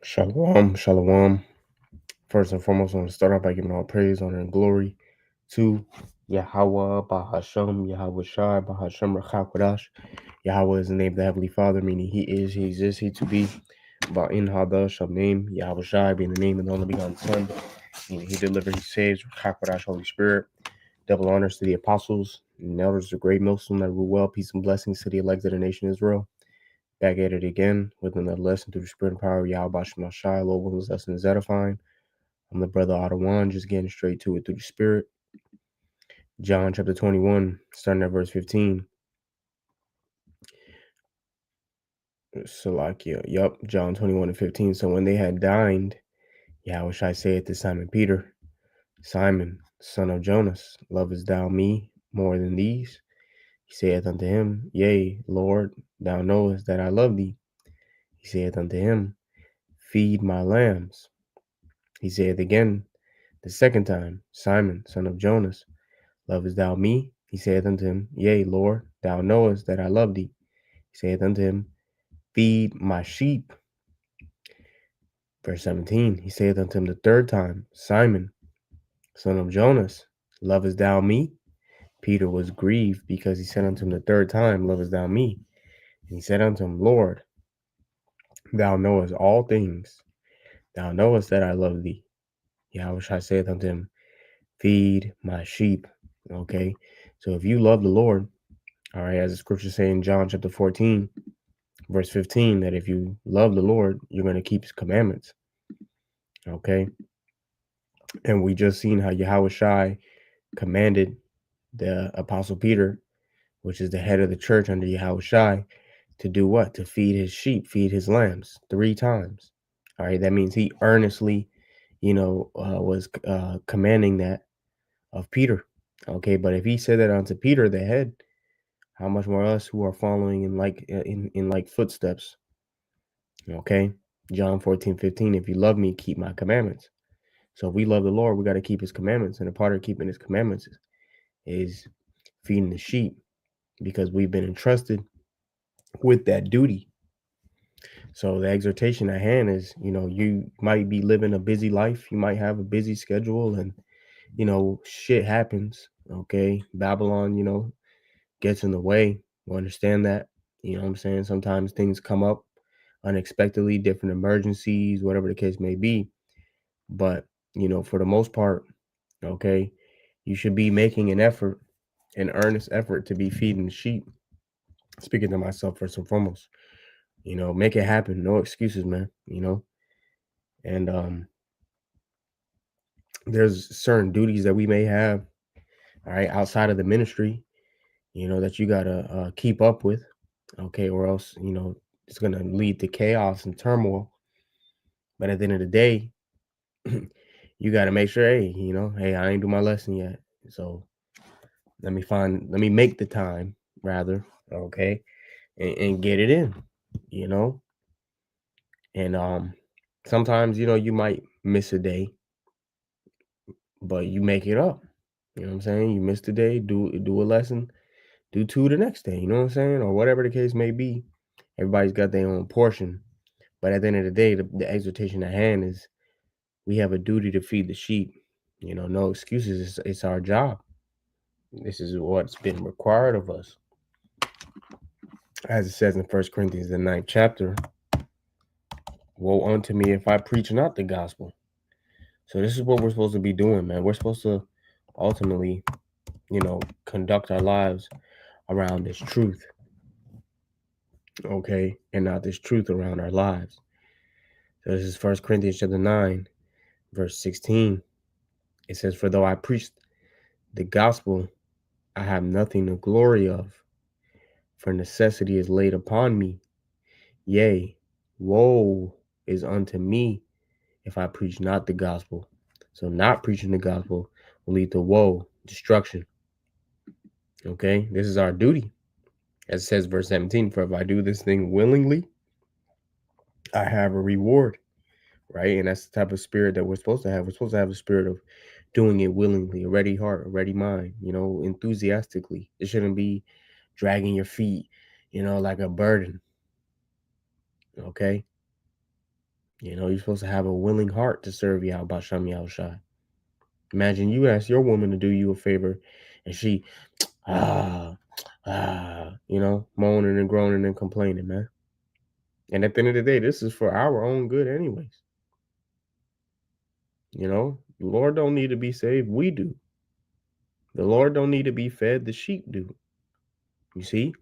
Shalom, shalom. First and foremost, I want to start off by giving all praise, honor, and glory to Yahweh, Bahashem, Yahweh Shai, Bahashem, Rachakwadash. Yahweh is the name of the Heavenly Father, meaning He is, He exists, He to be. Ba'in Hadash, name Yahweh Shai, being the name of the only begotten Son, meaning He delivers, He saves, Rachakwadash, Holy Spirit. Double honors to the apostles and elders of great Muslim that rule well. Peace and blessings to the elected nation Israel. Back at it again with another lesson through the spirit and power of Yahweh Shema Shai. Lord willing, this lesson is edifying. I'm the brother Ottawa, just getting straight to it through the spirit. John chapter 21, starting at verse 15. Salakia. Yup, John 21 and 15. So when they had dined, Yahweh Shai saith to Simon Peter, Simon, son of Jonas, lovest thou me more than these? He saith unto him, Yea, Lord, thou knowest that I love thee. He saith unto him, Feed my lambs. He saith again the second time, Simon, son of Jonas, lovest thou me? He saith unto him, Yea, Lord, thou knowest that I love thee. He saith unto him, Feed my sheep. Verse 17, he saith unto him the third time, Simon, son of Jonas, lovest thou me? Peter was grieved because he said unto him the third time, Lovest thou me? And he said unto him, Lord, thou knowest all things. Thou knowest that I love thee. Yahweh saith unto him, Feed my sheep. Okay, so if you love the Lord, all right, as the scripture say in John chapter 14, verse 15, that if you love the Lord, you're going to keep his commandments. Okay, and we just seen how Yahweh Shai commanded the apostle Peter, which is the head of the church under Yahweh Shai, to do what? To feed his sheep, feed his lambs 3 times. All right, that means he earnestly, was commanding that of Peter. Okay, but if he said that unto Peter, the head, how much more us who are following in like footsteps? Okay, John 14:15. If you love me, keep my commandments. So if we love the Lord, we got to keep his commandments, and a part of keeping his commandments is feeding the sheep, because we've been entrusted with that duty. So the exhortation at hand is, you might be living a busy life, you might have a busy schedule, and shit happens. Okay, Babylon, gets in the way. We understand that. You know what I'm saying? Sometimes things come up unexpectedly, different emergencies, whatever the case may be. But, for the most part, okay, you should be making an earnest effort to be feeding the sheep. Speaking to myself first and foremost, make it happen. No excuses, man, and there's certain duties that we may have, all right, outside of the ministry, that you got to keep up with, okay, or else, it's going to lead to chaos and turmoil. But at the end of the day, you got to make sure, hey, I ain't do my lesson yet. So let me make the time rather, okay, and get it in, and sometimes, you might miss a day, but you make it up. You know what I'm saying? You missed a day, do a lesson, do 2 the next day, you know what I'm saying? Or whatever the case may be. Everybody's got their own portion. But at the end of the day, the exhortation at hand is we have a duty to feed the sheep. No excuses. It's our job. This is what's been required of us. As it says in 1 Corinthians, the 9th chapter, woe unto me if I preach not the gospel. So this is what we're supposed to be doing, man. We're supposed to ultimately, conduct our lives around this truth, okay, and not this truth around our lives. So this is 1 Corinthians chapter 9, verse 16. It says, For though I preach the gospel, I have nothing to glory of, for necessity is laid upon me. Yea, woe is unto me if I preach not the gospel. So not preaching the gospel will lead to woe, destruction. Okay, this is our duty. As it says, verse 17, for if I do this thing willingly, I have a reward. Right? And that's the type of spirit that we're supposed to have. We're supposed to have a spirit of doing it willingly, a ready heart, a ready mind, enthusiastically. It shouldn't be dragging your feet, like a burden. Okay? You know, you're supposed to have a willing heart to serve Yahweh Basham Yahushai. Imagine you ask your woman to do you a favor and she, you know, moaning and groaning and complaining, man. And at the end of the day, this is for our own good anyways. You know, the Lord don't need to be saved. We do. The Lord don't need to be fed. The sheep do. You see?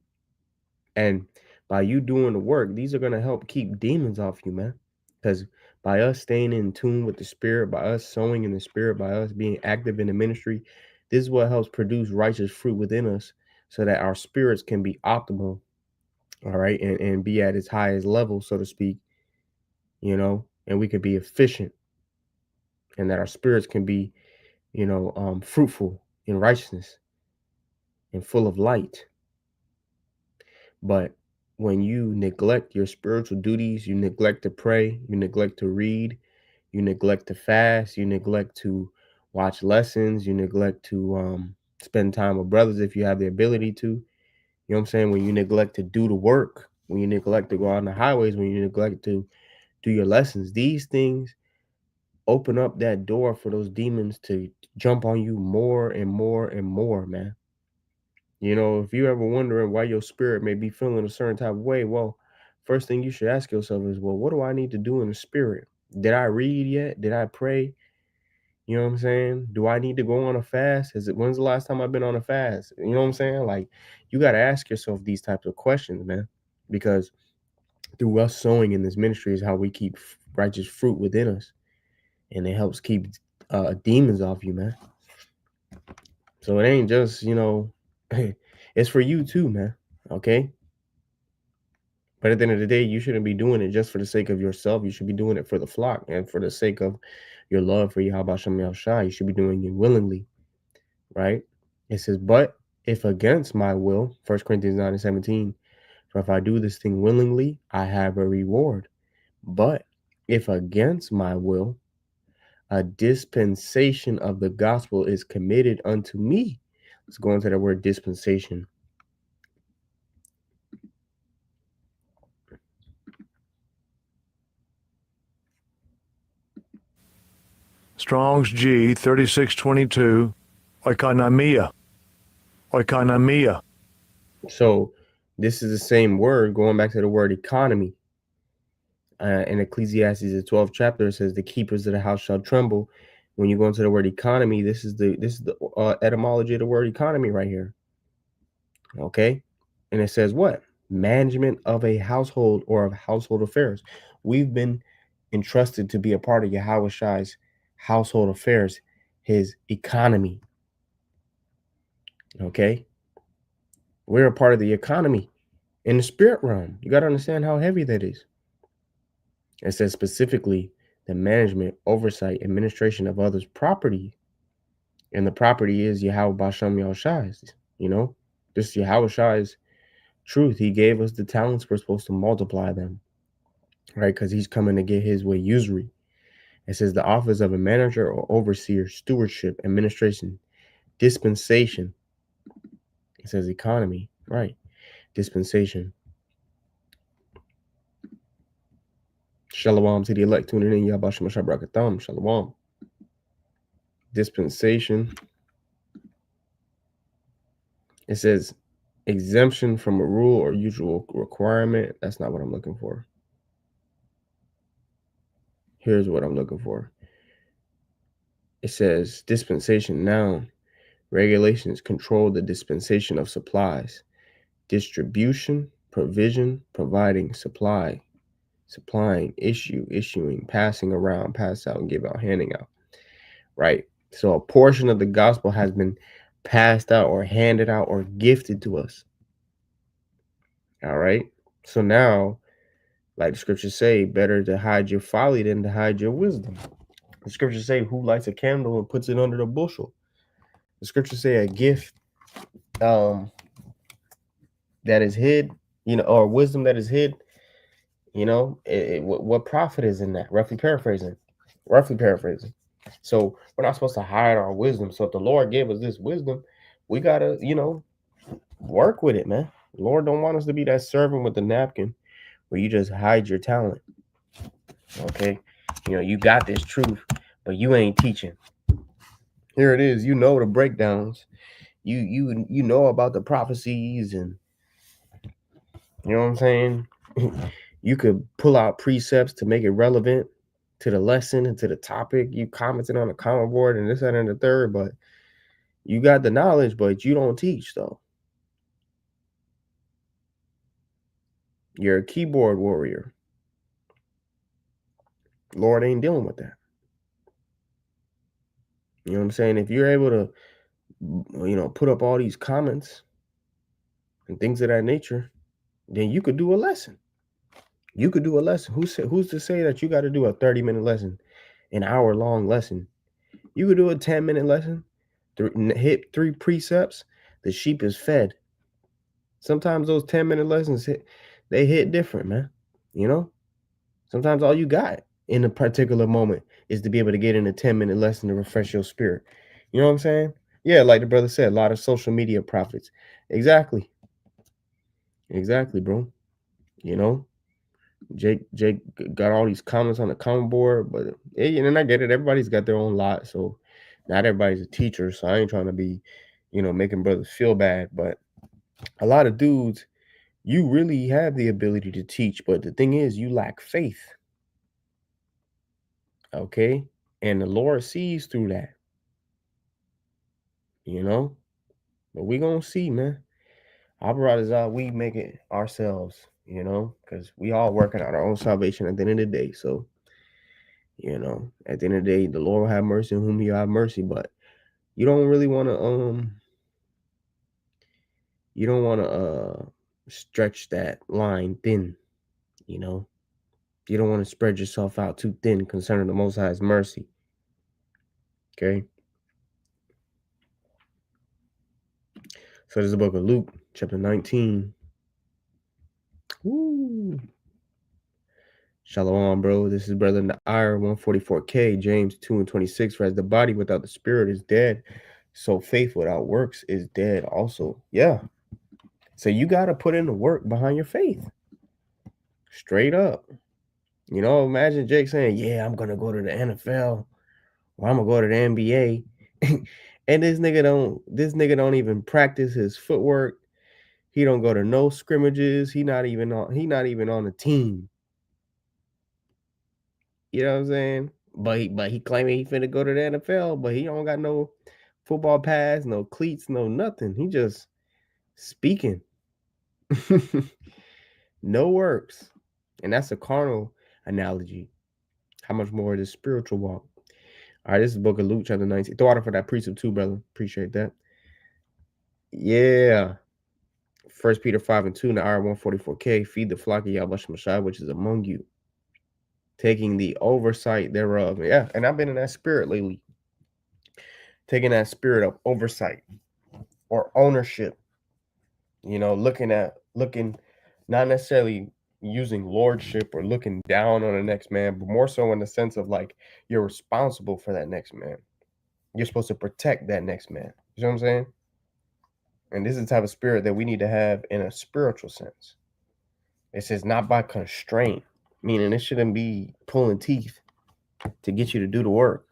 And by you doing the work, these are going to help keep demons off you, man. Because by us staying in tune with the spirit, by us sowing in the spirit, by us being active in the ministry, this is what helps produce righteous fruit within us so that our spirits can be optimal, all right, and be at its highest level, so to speak, you know, and we can be efficient and that our spirits can be, you know, fruitful in righteousness and full of light. But when you neglect your spiritual duties, you neglect to pray, you neglect to read, you neglect to fast, you neglect to watch lessons, you neglect to spend time with brothers if you have the ability to. You know what I'm saying? When you neglect to do the work, when you neglect to go out on the highways, when you neglect to do your lessons, these things open up that door for those demons to jump on you more and more and more, man. You know, if you ever wondering why your spirit may be feeling a certain type of way, well, first thing you should ask yourself is, well, what do I need to do in the spirit? Did I read yet? Did I pray? You know what I'm saying? Do I need to go on a fast? When's the last time I've been on a fast? You know what I'm saying? Like, you got to ask yourself these types of questions, man, because through us sowing in this ministry is how we keep righteous fruit within us, and it helps keep demons off you, man. So it ain't just, you know, it's for you too, man. Okay. But at the end of the day, you shouldn't be doing it just for the sake of yourself. You should be doing it for the flock and for the sake of your love for Yahweh Shem Yahushai. You should be doing it willingly, right? It says, but if against my will, 1 Corinthians 9:17, for if I do this thing willingly, I have a reward. But if against my will, a dispensation of the gospel is committed unto me. Let's go into that word dispensation. Strong's G 3622, oikonomia. Oikonomia. So this is the same word going back to the word economy. In Ecclesiastes, the 12th chapter, it says the keepers of the house shall tremble. When you go into the word economy, this is the etymology of the word economy right here. Okay, and it says what? Management of a household or of household affairs. We've been entrusted to be a part of Yahweh Shai's household affairs, his economy. Okay, we're a part of the economy in the spirit realm. You got to understand how heavy that is. It says specifically the management, oversight, administration of others' property. And the property is Yahweh Basham Yahushai's. You know, this Yahweh Shai's truth. He gave us the talents. We're supposed to multiply them, right? Because he's coming to get his way usury. It says the office of a manager or overseer, stewardship, administration, dispensation. It says economy, right? Dispensation. Shalom to the elect tuning in. Yabashim Shabrakatham. Shalom. Dispensation. It says exemption from a rule or usual requirement. That's not what I'm looking for. Here's what I'm looking for. It says dispensation noun. Regulations control the dispensation of supplies. Distribution, provision, providing, supply, supplying, issue, issuing, passing around, pass out, and give out, handing out. Right? So a portion of the gospel has been passed out or handed out or gifted to us. All right? So now, like the scriptures say, better to hide your folly than to hide your wisdom. The scriptures say, who lights a candle and puts it under the bushel? The scriptures say a gift that is hid, you know, or wisdom that is hid, you know, what profit is in that? Roughly paraphrasing. So we're not supposed to hide our wisdom. So if the Lord gave us this wisdom, we gotta, you know, work with it, man. The Lord don't want us to be that servant with the napkin where you just hide your talent. Okay, you got this truth, but you ain't teaching. Here it is. You know the breakdowns. You know about the prophecies, and you know what I'm saying. You could pull out precepts to make it relevant to the lesson and to the topic. You commented on the comment board and this, that, and the third, but you got the knowledge, but you don't teach though. You're a keyboard warrior. Lord ain't dealing with that. You know what I'm saying? If you're able to, put up all these comments and things of that nature, then you could do a lesson. You could do a lesson. Who's to say that you got to do a 30-minute lesson, an hour-long lesson? You could do a 10-minute lesson, hit 3 precepts. The sheep is fed. Sometimes those 10-minute lessons they hit different, man. Sometimes all you got in a particular moment is to be able to get in a 10-minute lesson to refresh your spirit. You know what I'm saying? Yeah, like the brother said, a lot of social media prophets. Exactly, bro. Jake got all these comments on the comment board, but and I get it. Everybody's got their own lot, so not everybody's a teacher. So I ain't trying to be, making brothers feel bad. But a lot of dudes, you really have the ability to teach, but the thing is, you lack faith. Okay, and the Lord sees through that. But we gonna see, man. Our brothers out, we make it ourselves. Because we all working out our own salvation at the end of the day. So. At the end of the day, the Lord will have mercy on whom He have mercy, but you don't really want to stretch that line thin. You don't want to spread yourself out too thin concerning the Most High's mercy. Okay. So there's the book of Luke, chapter 19. Woo. Shalom, bro. This is Brother Nair 144K, James 2:26. For as the body without the spirit is dead, so faith without works is dead also. Yeah. So you got to put in the work behind your faith. Straight up. Imagine Jake saying, yeah, I'm going to go to the NFL or I'm going to go to the NBA. And this nigga don't even practice his footwork. He don't go to no scrimmages. He not even on the team. You know what I'm saying? But he claiming he finna go to the NFL, but he don't got no football pads, no cleats, no nothing. He just speaking. No works. And that's a carnal analogy. How much more is spiritual walk? All right, this is the book of Luke, chapter 19. Throw out for that precept too, brother. Appreciate that. Yeah. 1 Peter 5:2, Nair 144K. Feed the flock of Yahweh Shemashai, which is among you, taking the oversight thereof. Yeah, and I've been in that spirit lately. Taking that spirit of oversight or ownership. Looking, not necessarily using lordship or looking down on the next man, but more so in the sense of like you're responsible for that next man. You're supposed to protect that next man. You know what I'm saying? And this is the type of spirit that we need to have in a spiritual sense. It says not by constraint, meaning it shouldn't be pulling teeth to get you to do the work.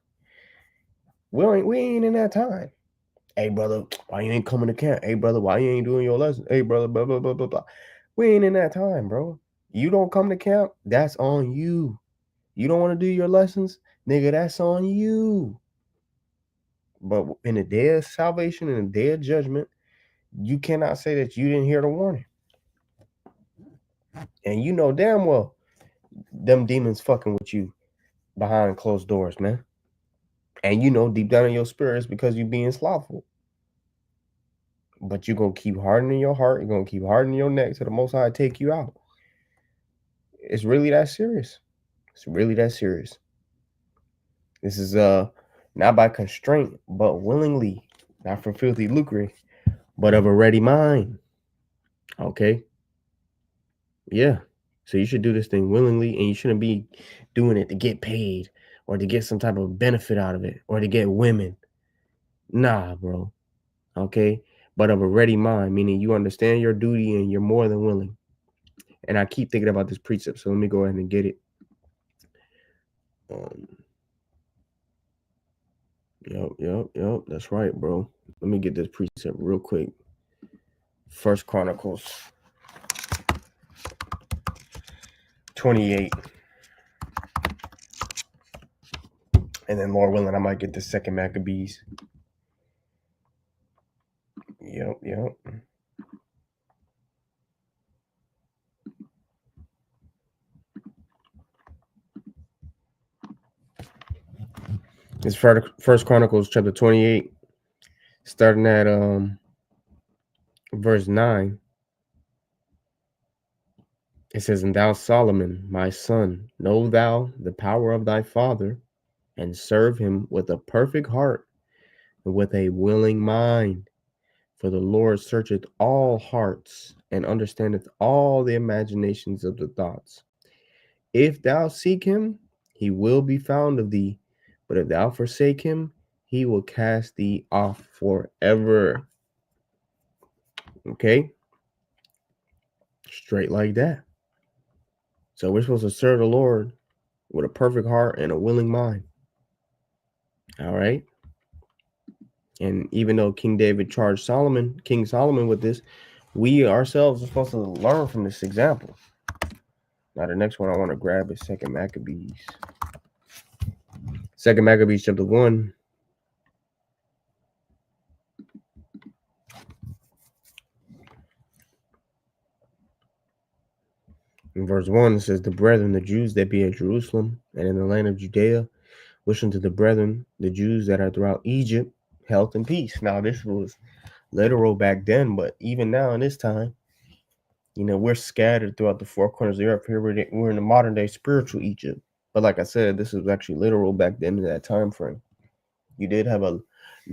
We ain't in that time. Hey, brother, why you ain't coming to camp? Hey, brother, why you ain't doing your lesson? Hey, brother, blah, blah, blah, blah, blah. We ain't in that time, bro. You don't come to camp, that's on you. You don't want to do your lessons, nigga, that's on you. But in the day of salvation, in the day of judgment, you cannot say that you didn't hear the warning. And you know damn well them demons fucking with you behind closed doors, man. And deep down in your spirit it's because you being slothful. But you're going to keep hardening your heart. You're going to keep hardening your neck till the Most High take you out. It's really that serious. It's really that serious. This is not by constraint, but willingly. Not for filthy lucre, but of a ready mind. Okay? Yeah. So you should do this thing willingly, and you shouldn't be doing it to get paid or to get some type of benefit out of it or to get women. Nah, bro. Okay? But of a ready mind, meaning you understand your duty and you're more than willing. And I keep thinking about this precept, so let me go ahead and get it. Yep. That's right, bro. Let me get this precept real quick. First Chronicles 28. And then Lord willing, I might get the second Maccabees. Yep. It's First Chronicles chapter 28, starting at verse 9. It says, "And thou, Solomon, my son, know thou the power of thy father, and serve him with a perfect heart and with a willing mind. For the Lord searcheth all hearts and understandeth all the imaginations of the thoughts. If thou seek him, he will be found of thee. But if thou forsake him, he will cast thee off forever." Okay? Straight like that. So we're supposed to serve the Lord with a perfect heart and a willing mind. All right? And even though King David charged King Solomon with this, we ourselves are supposed to learn from this example. Now, the next one I want to grab is Second Maccabees. Second Maccabees chapter 1. In verse 1, it says, "The brethren, the Jews that be at Jerusalem and in the land of Judea, wish unto the brethren, the Jews that are throughout Egypt, health and peace." Now, this was literal back then, but even now in this time, we're scattered throughout the four corners of the earth. Here we're in the modern day spiritual Egypt. But like I said, this was actually literal back then in that time frame. You did have a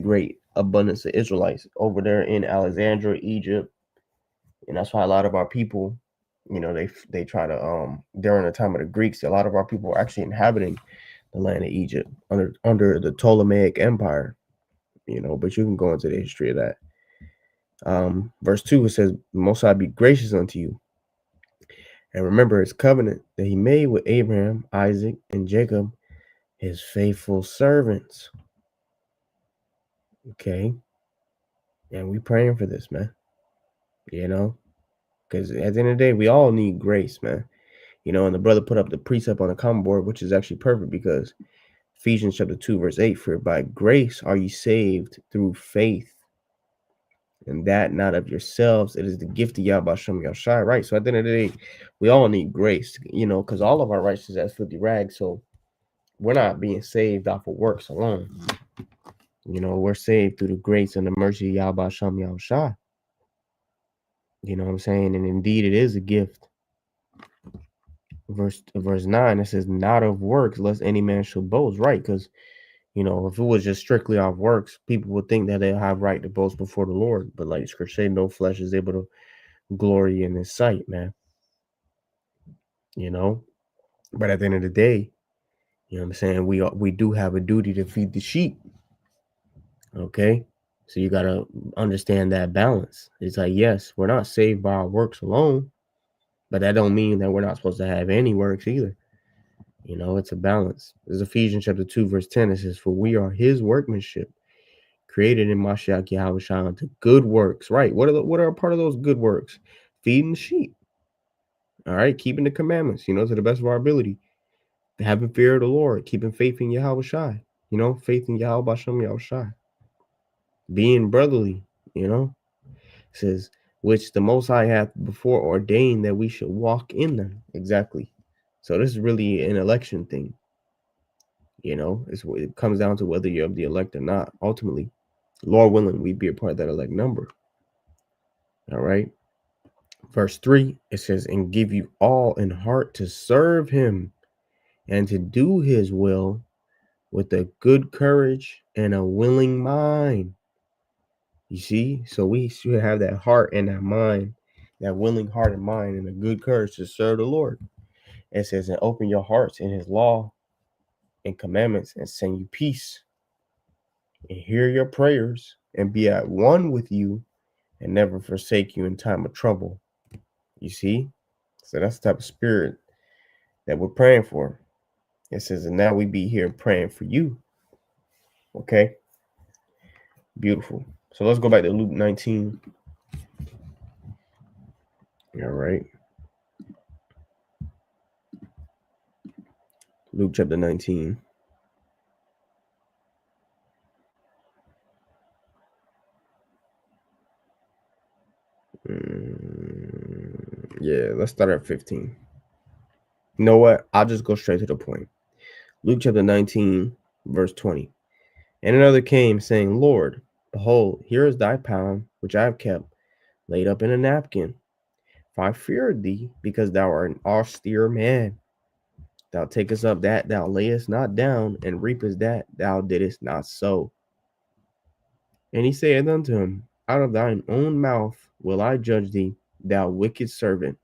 great abundance of Israelites over there in Alexandria, Egypt. And that's why a lot of our people, they try to during the time of the Greeks, a lot of our people were actually inhabiting the land of Egypt under the Ptolemaic Empire. But you can go into the history of that. Verse 2, it says, "Most High be gracious unto you, and remember his covenant that he made with Abraham, Isaac, and Jacob, his faithful servants." Okay. And we praying for this, man. Because at the end of the day, we all need grace, man. And the brother put up the precept on the comment board, which is actually perfect because Ephesians chapter 2, verse 8, "For by grace are you saved through faith, and that not of yourselves. It is the gift of Yahweh Shem Yahshai," right? So at the end of the day, we all need grace, because all of our righteousness as filthy rags. So we're not being saved off of works alone. We're saved through the grace and the mercy of Yahweh Shem Yahshai. You know what I'm saying? And indeed, it is a gift. Verse 9, it says, "Not of works, lest any man should boast," right? Because if it was just strictly off works, people would think that they'll have right to boast before the Lord. But like Scripture say, no flesh is able to glory in his sight, man. But at the end of the day, what I'm saying, we do have a duty to feed the sheep. Okay, so you gotta understand that balance. It's like, yes, we're not saved by our works alone, but that don't mean that we're not supposed to have any works either. It's a balance. There's Ephesians chapter 2, verse 10. It says, "For we are his workmanship, created in Mashiach Yahushua unto good works." Right. What are a part of those good works? Feeding the sheep. All right. Keeping the commandments, to the best of our ability. Having fear of the Lord. Keeping faith in Yahushua. Faith in Yahweh Bashem Yahushua. Being brotherly, It says, "Which the Most High hath before ordained that we should walk in them." Exactly. So this is really an election thing. It comes down to whether you're of the elect or not. Ultimately, Lord willing, we be a part of that elect number. All right. Verse 3, it says, "And give you all in heart to serve him and to do his will with a good courage and a willing mind." You see? So we should have that heart and that mind, that willing heart and mind and a good courage to serve the Lord. It says, "And open your hearts in his law and commandments and send you peace and hear your prayers and be at one with you and never forsake you in time of trouble." You see? So that's the type of spirit that we're praying for. It says, and now we be here praying for you. Okay. Beautiful. So let's go back to Luke 19. All right. Luke chapter 19. Yeah, let's start at 15. You know what? I'll just go straight to the point. Luke chapter 19, verse 20. And another came, saying, Lord, behold, here is thy pound, which I have kept, laid up in a napkin. For I feared thee, because thou art an austere man. Thou takest up that thou layest not down, and reapest that thou didst not sow. And he saith unto him, Out of thine own mouth will I judge thee, thou wicked servant.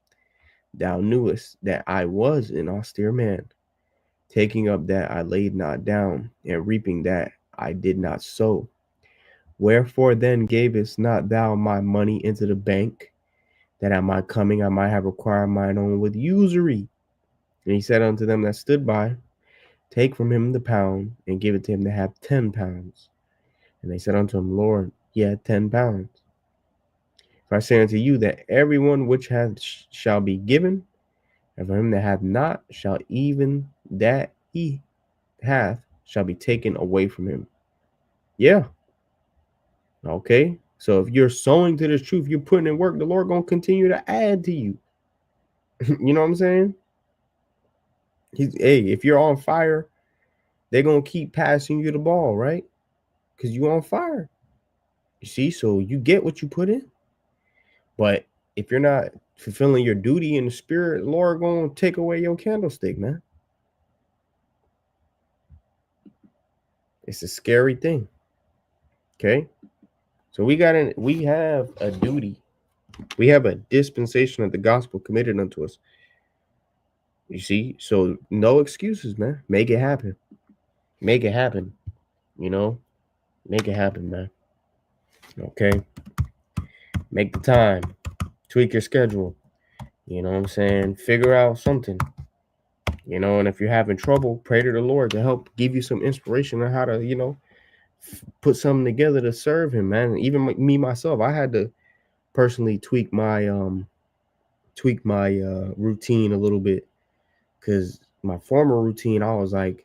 Thou knewest that I was an austere man, taking up that I laid not down, and reaping that I did not sow. Wherefore then gavest not thou my money into the bank, that at my coming I might have required mine own with usury? And he said unto them that stood by, Take from him the pound, and give it to him that hath 10 pounds. And they said unto him, Lord, he hath 10 pounds. For I say unto you that everyone which hath shall be given, and from him that hath not shall even that he hath shall be taken away from him. Yeah. Okay. So if you're sowing to this truth, you're putting in work, the Lord gonna continue to add to you. You know what I'm saying? Hey, if you're on fire, they're gonna keep passing you the ball, right? Because you're on fire. You see, so you get what you put in. But if you're not fulfilling your duty in the spirit, the Lord gonna take away your candlestick, man. It's a scary thing. Okay. So we have a duty. We have a dispensation of the gospel committed unto us. You see, so no excuses, man. Make it happen. Make it happen. You know, make it happen, man. Okay. Make the time. Tweak your schedule. You know what I'm saying? Figure out something. You know, and if you're having trouble, pray to the Lord to help give you some inspiration on how to, you know, put something together to serve him, man. Even me myself, I had to personally tweak my routine a little bit, because my former routine, I was like,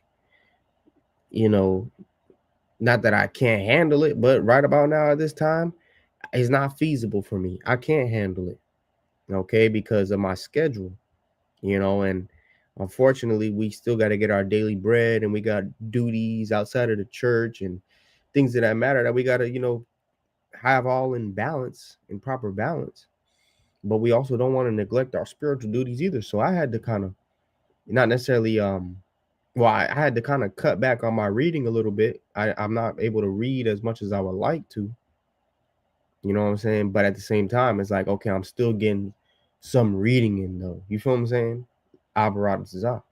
you know, not that I can't handle it, but right about now at this time, it's not feasible for me. I can't handle it, okay, because of my schedule, you know, and unfortunately, we still got to get our daily bread, and we got duties outside of the church and things that matter that we got to, you know, have all in balance, in proper balance. But we also don't want to neglect our spiritual duties either. So I had to kind of not necessarily I had to kind of cut back on my reading a little bit. I'm not able to read as much as I would like to. You know what I'm saying? But at the same time, it's like, okay, I'm still getting some reading in though. You feel what I'm saying? Apparatus is up.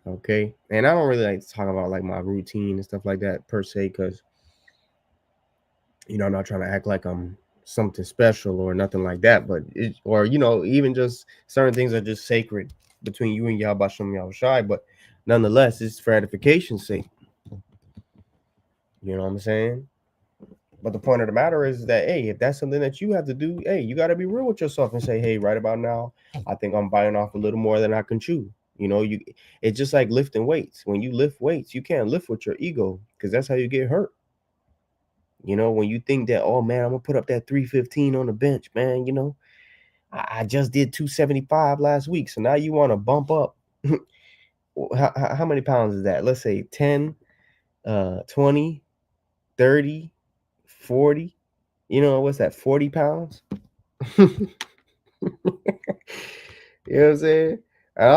Okay. And I don't really like to talk about like my routine and stuff like that per se, because you know, I'm not trying to act like I'm something special or nothing like that, but or you know, even just certain things are just sacred between you and Yahweh Shem Yahushai, but nonetheless, it's for edification's sake. You know what I'm saying? But the point of the matter is that, hey, if that's something that you have to do, hey, you got to be real with yourself and say, hey, right about now, I think I'm biting off a little more than I can chew. You know, it's just like lifting weights. When you lift weights, you can't lift with your ego, because that's how you get hurt. You know, when you think that, oh man, I'm gonna put up that 315 on the bench, man, you know, I just did 275 last week. So now you want to bump up. How many pounds is that? Let's say 10, 20, 30, 40. You know, what's that? 40 pounds? You know what I'm saying? And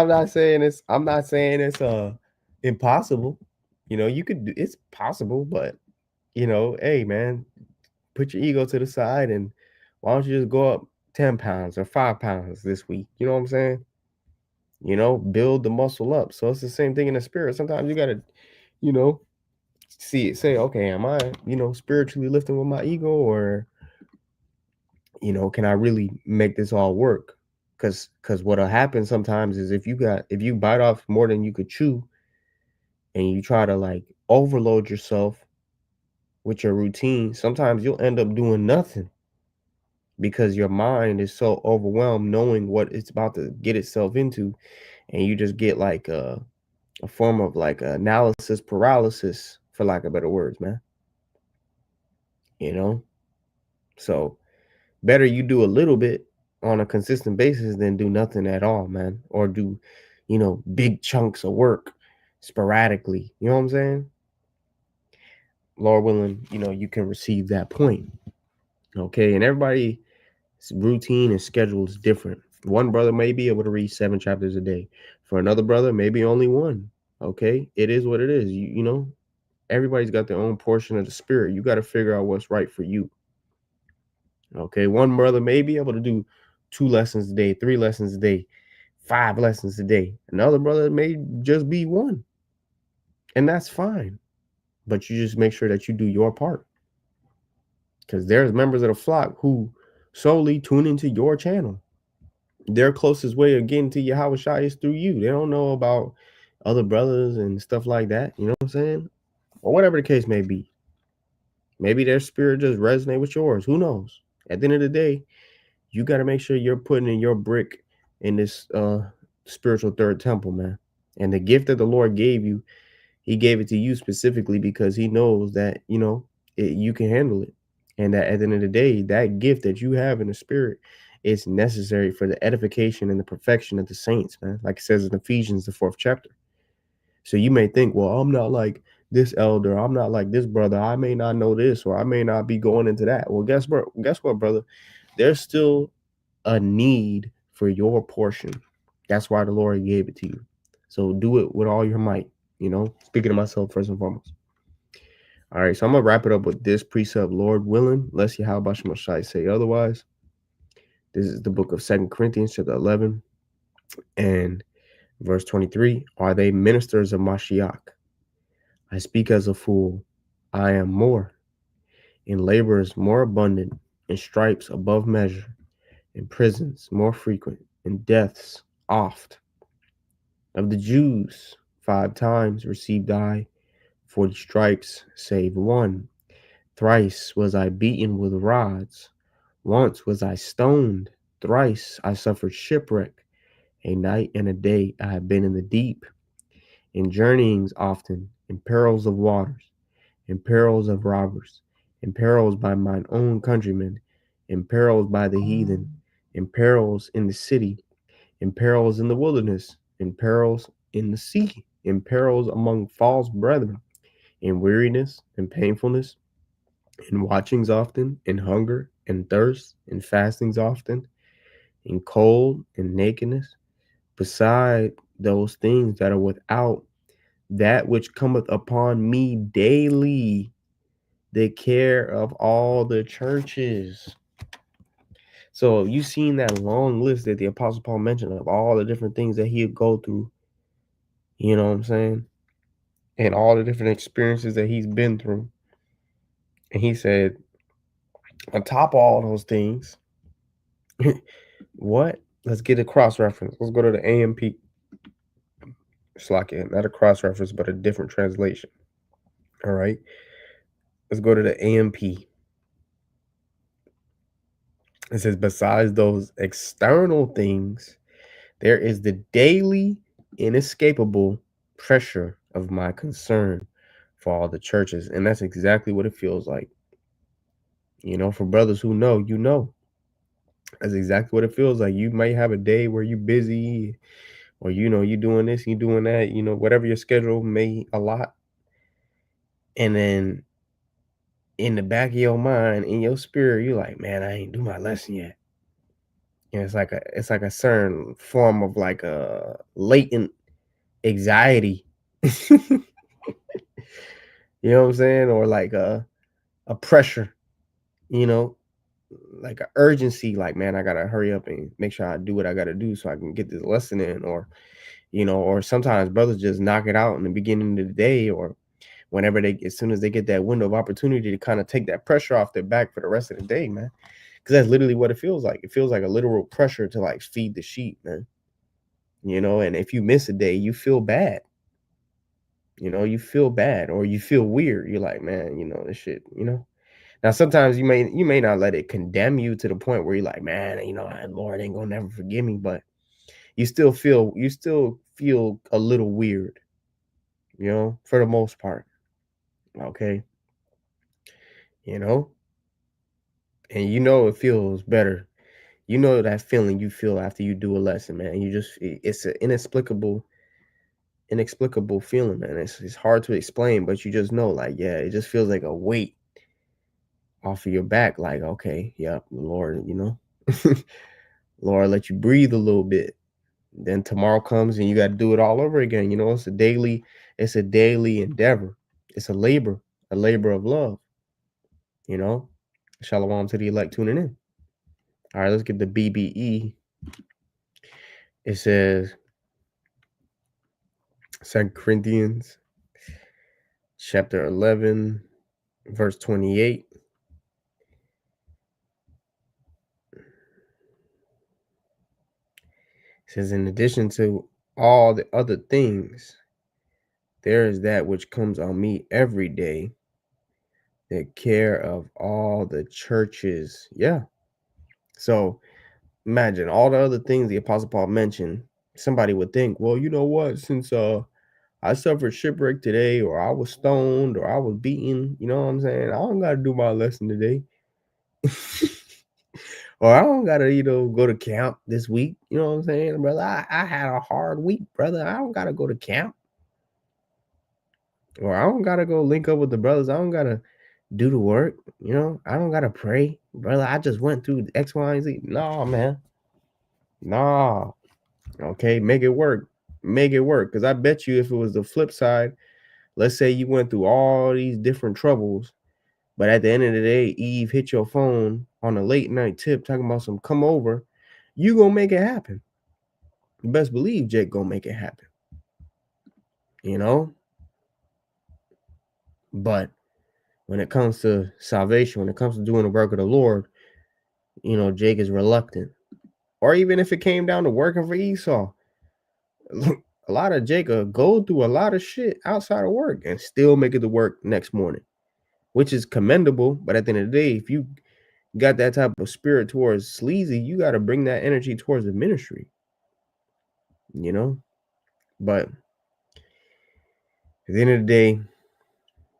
I'm not saying it's impossible. You know, you could do, it's possible, but you know, hey man, put your ego to the side, and why don't you just go up 10 pounds or 5 pounds this week? You know what I'm saying? You know, build the muscle up. So it's the same thing in the spirit. Sometimes you got to, you know, say, okay, am I, you know, spiritually lifting with my ego, or, you know, can I really make this all work? Because what'll happen sometimes is if you bite off more than you could chew, and you try to like overload yourself with your routine, sometimes you'll end up doing nothing because your mind is so overwhelmed knowing what it's about to get itself into, and you just get like a form of like analysis paralysis, for lack of better words, man. You know, so better you do a little bit on a consistent basis than do nothing at all, man, or do, big chunks of work sporadically. You know what I'm saying? Lord willing, you can receive that point. Okay, and everybody's routine and schedule is different. One brother may be able to read 7 chapters a day. For another brother, maybe only one. Okay, it is what it is. Everybody's got their own portion of the spirit. You got to figure out what's right for you. Okay, one brother may be able to do 2 lessons a day, 3 lessons a day, 5 lessons a day. Another brother may just be 1, and that's fine. But you just make sure that you do your part, because there's members of the flock who solely tune into your channel. Their closest way of getting to Yahushua is through you. They don't know about other brothers and stuff like that. You know what I'm saying? Or whatever the case may be. Maybe their spirit just resonate with yours. Who knows? At the end of the day, you got to make sure you're putting in your brick in this spiritual third temple, man. And the gift that the Lord gave you, he gave it to you specifically because he knows that, you can handle it. And that at the end of the day, that gift that you have in the spirit is necessary for the edification and the perfection of the saints, man. Like it says in Ephesians, the 4th chapter. So you may think, well, I'm not like this elder. I'm not like this brother. I may not know this, or I may not be going into that. Well, guess what, brother? There's still a need for your portion. That's why the Lord gave it to you. So do it with all your might, speaking to myself first and foremost. All right, so I'm going to wrap it up with this precept, Lord willing, lest Yahweh Shai say otherwise. This is the book of 2 Corinthians, chapter 11, and verse 23. Are they ministers of Mashiach? I speak as a fool. I am more. In labors more abundant, in stripes above measure, in prisons more frequent, in deaths oft. Of the Jews 5 times received I 40 stripes, save 1. Thrice was I beaten with rods. Once was I stoned. Thrice I suffered shipwreck. A night and a day I have been in the deep. In journeyings often, in perils of waters, in perils of robbers, in perils by mine own countrymen, in perils by the heathen, in perils in the city, in perils in the wilderness, in perils in the sea, in perils among false brethren, in weariness and painfulness, in watchings often, in hunger and thirst, in fastings often, in cold and nakedness, beside those things that are without, that which cometh upon me daily, the care of all the churches. So you seen that long list that the Apostle Paul mentioned of all the different things that he'd go through, you know what I'm saying? And all the different experiences that he's been through. And he said, on top of all those things, what? Let's get a cross reference. Let's go to the AMP. It's like not a cross reference, but a different translation. All right. Let's go to the AMP. It says, besides those external things, there is the daily, inescapable pressure of my concern for all the churches. And that's exactly what it feels like. For brothers who know, that's exactly what it feels like. You might have a day where you're busy, or, you're doing this, you're doing that, whatever your schedule may allot. And then in the back of your mind, in your spirit, you're like, man, I ain't do my lesson yet. And it's like a certain form of like a latent anxiety. You know what I'm saying? Or like a pressure, like an urgency, like, man, I gotta hurry up and make sure I do what I gotta do so I can get this lesson in. Or, or sometimes brothers just knock it out in the beginning of the day, or whenever as soon as they get that window of opportunity to kind of take that pressure off their back for the rest of the day, man. Because that's literally what it feels like. It feels like a literal pressure to like feed the sheep, man. You know, and if you miss a day, you feel bad. You know, you feel bad or you feel weird. You're like, man, you know, this shit, you know. Now sometimes you may not let it condemn you to the point where you're like, man, you know, Lord ain't gonna never forgive me, but you still feel a little weird, you know, for the most part. Okay. You know, and you know it feels better. You know that feeling you feel after you do a lesson, man. It's an inexplicable feeling, man. It's hard to explain, but you just know, like, yeah, it just feels like a weight off of your back. Like, okay, yeah, Lord, you know, Lord, let you breathe a little bit. Then tomorrow comes and you got to do it all over again. You know, it's a daily endeavor. It's a labor of love. You know, shalom to the elect tuning in. All right, let's get the BBE. It says 2 Corinthians chapter 11, verse 28. It says, in addition to all the other things, there is that which comes on me every day, the care of all the churches. Yeah. So imagine all the other things the Apostle Paul mentioned. Somebody would think, well, you know what? Since I suffered shipwreck today, or I was stoned, or I was beaten, you know what I'm saying? I don't got to do my lesson today. Or I don't got to, you know, go to camp this week. You know what I'm saying, brother? I had a hard week, brother. I don't got to go to camp. Or I don't got to go link up with the brothers. I don't got to do the work. You know, I don't got to pray. Brother, I just went through X, Y, and Z. No, man. No. Okay, make it work. Make it work. Because I bet you if it was the flip side, let's say you went through all these different troubles, but at the end of the day, Eve hit your phone on a late night tip talking about some come over, you gonna make it happen. You best believe Jake gonna make it happen. You know? But when it comes to salvation, when it comes to doing the work of the Lord, you know, Jake is reluctant. Or even if it came down to working for Esau, a lot of Jacob go through a lot of shit outside of work and still make it to work next morning, which is commendable. But at the end of the day, if you got that type of spirit towards sleazy, you got to bring that energy towards the ministry, you know. But at the end of the day,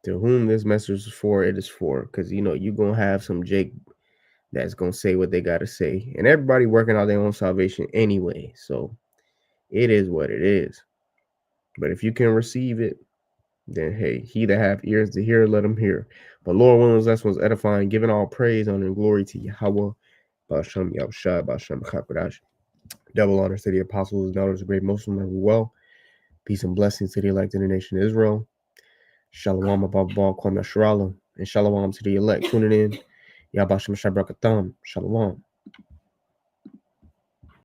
to whom this message is for, it is for, because you know you're gonna have some Jake that's gonna say what they gotta say, and everybody working out their own salvation anyway. So it is what it is. But if you can receive it, then hey, he that have ears to hear, let him hear. But Lord willing, this lesson was edifying, giving all praise, honor, and glory to Yahweh, Basham Yahushua, Basham Chakadash. Double honors to the apostles and daughters of great Muslim and well. Peace and blessings to the elect in the nation of Israel. Shalom above all, Kwame Shalom, and shalom to the elect tuning in. Yabashim Shabrakatham. Shalom.